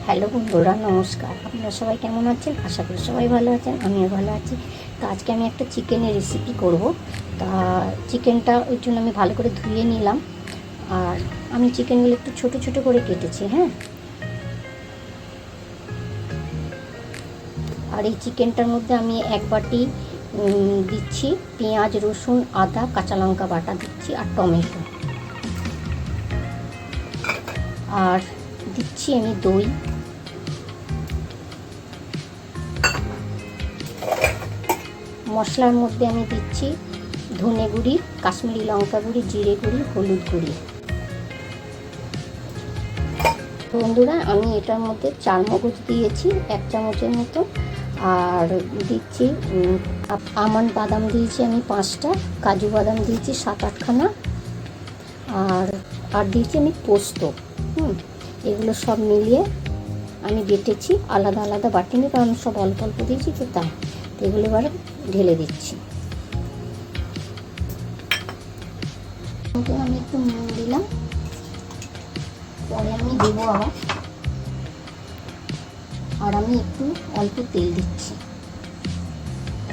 Hello বন্ধুরা, নমস্কার। আপনারা সবাই কেমন আছেন? আশা করি সবাই ভালো আছেন, আমিও ভালো আছি। তো আজকে আমি একটা চিকেনের রেসিপি করব। তা চিকেনটা ওই জন্য আমি ভালো করে ধুয়ে নিলাম। আর আমি চিকেনগুলো একটু ছোট ছোট করে কেটেছি। হ্যাঁ, আর এই চিকেনটার মধ্যে আমি এক বাটি দিচ্ছি পেঁয়াজ, রসুন, আদা, কাঁচা লঙ্কা বাটা দিচ্ছি, আর টমেটো। আর দিচ্ছি আমি দই। মশলার মধ্যে আমি দিচ্ছি ধনে গুঁড়ি, কাশ্মীরি লঙ্কা গুঁড়ি, জিরে গুঁড়ি, হলুদ গুঁড়ি। বন্ধুরা, আমি এটার মধ্যে চারমগজ দিয়েছি 1 চামচের মতো, আর দিচ্ছি আমন্ড বাদাম দিয়েছি আমি 5টা, কাজু বাদাম দিয়েছি 7-8খানা, আর দিয়েছি আমি পোস্ত। এগুলো সব মিলিয়ে আমি বেটেছি, আলাদা আলাদা বাটিনি, কারণ সব অল্প অল্প দিয়েছি তো তাই। এগুলো এবারে ঢেলে দিচ্ছি। আমি একটু নুন দিলাম, পরে আমি দেবো আবার। আর আমি একটু অল্প তেল দিচ্ছি,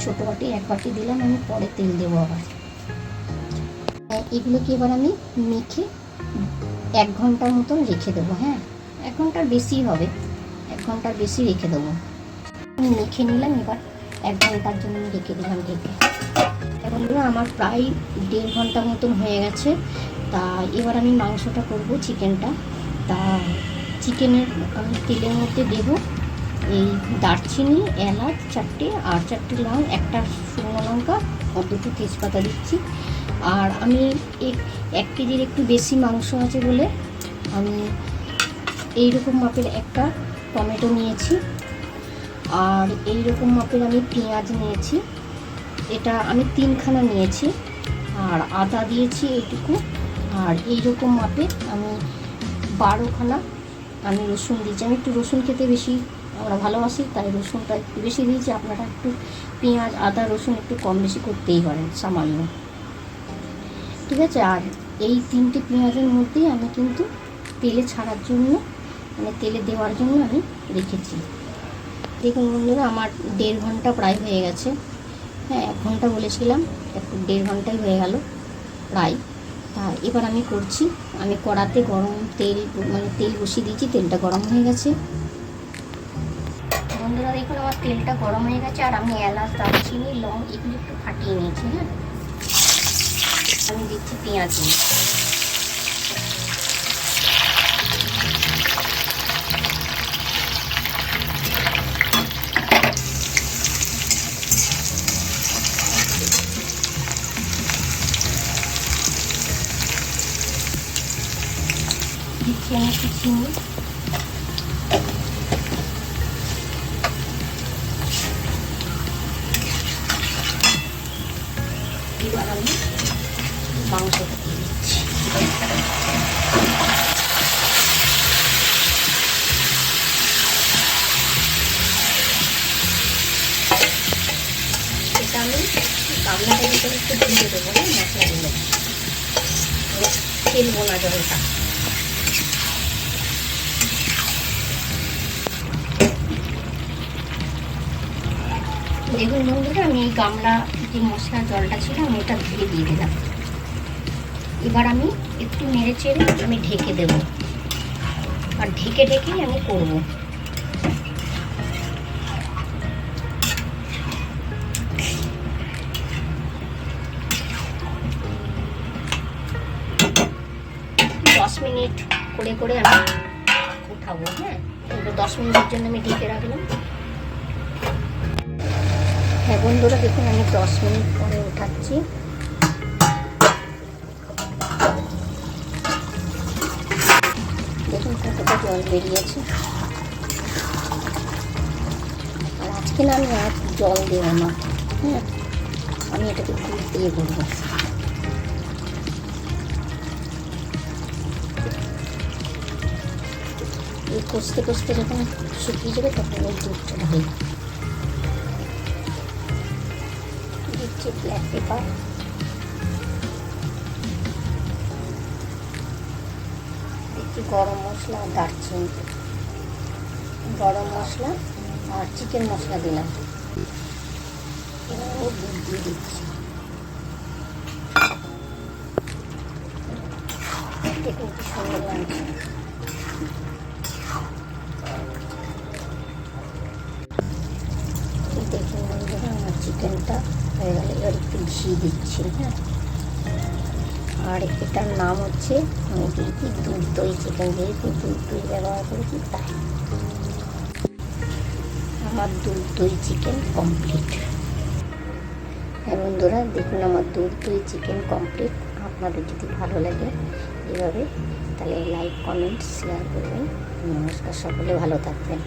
ছোটো বাটি 1 বাটি দিলাম, আমি পরে তেল দেবো আবার। এগুলোকে এবার আমি মেখে 1 ঘন্টার মতন রেখে দেবো। হ্যাঁ, 1 ঘন্টার বেশি হবে, 1 ঘন্টার বেশি রেখে দেবো। আমি মেখে নিলাম, এবার 1 ঘন্টার জন্য রেখে দিলাম ঢেকে। বন্ধুরা, আমার প্রায় 1.5 ঘন্টার মতন হয়ে গেছে। তা এবার আমি মাংসটা করব, চিকেনটা। তা চিকেনের আমি তেলের মধ্যে দেব এই দারচিনি, এলাচ 4টে, আর 4টে লং, 1টা শুকনো লঙ্কা, আর 2টো তেজপাতা দিচ্ছি। আর আমি 1 কেজির একটু বেশি মাংস আছে বলে আমি এইরকম মাপের একটা টমেটো নিয়েছি, আর এইরকম মাপের আমি পেঁয়াজ নিয়েছি, এটা আমি 3খানা নিয়েছি, আর আদা দিয়েছি এইটুকু, আর এইরকম মাপের আমি 12খানা আমি রসুন দিয়েছি। আমি একটু রসুন খেতে বেশি আমরা ভালোবাসি, তাই রসুনটা একটু বেশি দিয়েছি। আপনারা একটু পেঁয়াজ, আদা, রসুন একটু কম বেশি করতেই পারেন, সামান্য, ঠিক আছে। আর এই 3টে পেঁয়াজের মধ্যেই আমি কিন্তু তেলে ছাড়ার জন্য, মানে তেলে দেওয়ার জন্য আমি রেখেছি। দেখুন বন্ধুরা, আমার 1.5 ঘন্টা প্রায় হয়ে গেছে। হ্যাঁ, 1 ঘন্টা বলেছিলাম, একটু 1.5 ঘন্টাই হয়ে গেল প্রায়। তা এবার আমি করছি, আমি কড়াতে গরম তেল, মানে তেল বসিয়ে দিয়েছি, তেলটা গরম হয়ে গেছে। বন্ধুরা দেখুন, আমার তেলটা গরম হয়ে গেছে, আর আমি এলাচ, দারচিনি, লং এগুলো একটু ফাটিয়ে নিয়েছি। হ্যাঁ, আমি দিচ্ছি পেঁয়াজ। দিচ্ছি আমি একটু চিনি, এবার আমি মাংসটা দিয়ে দিচ্ছি। এটা আমি গামলাটার ভিতরে একটু দিয়ে দেবো না, মশলাগুলো ফেলবো না জলটা। দেখুন বন্ধুরা, আমি এই গামলা যে মশলার জলটা ছিল আমি এটা ধুয়ে দিয়ে দিলাম। এবার আমি একটু নেড়ে চেড়ে আমি ঢেকে দেব, আর ঢেকে ঢেকেই আমি করব। মিনিট করে করে আমি উঠাবো। হ্যাঁ, 10 মিনিটের জন্য আমি ঢেকে রাখলাম। হ্যাঁ বন্ধুরা, দেখুন আমি 10 মিনিট পরে উঠাচ্ছি। দেখুন কতটা জল বেরিয়েছে। আর আজকে না আমি আর জল দেবো না। হ্যাঁ, আমি এটাকে দুধ দিয়ে করবো। এই কষতে কষতে যখন শুকিয়ে যাবে তখন ওই দুধটা ঢালি। দিচ্ছি ব্ল্যাক পেপার, দিচ্ছি গরম মশলা, দারচিনি, গরম মশলা আর চিকেন মশলা দিলাম। এবার আমি দুধ দিয়ে দিচ্ছি। দেখুন কি সুন্দর লাগছে। দেখুন বন্ধুরা, আমার চিকেনটা হয়ে গেল। এবার একটু ঘি দিচ্ছি। হ্যাঁ, আর এটার নাম হচ্ছে, আমি দিয়েছি দুধ দই চিকেন, যেহেতু দুধ দই ব্যবহার করেছি তাই। আমার দুধ দই চিকেন কমপ্লিট। হ্যাঁ বন্ধুরা, দেখুন আমার দুধ দই চিকেন কমপ্লিট। আপনাদের যদি ভালো লাগে এভাবে, তাহলে লাইক, কমেন্ট, শেয়ার করবেন। নমস্কার, সকলে ভালো থাকবেন।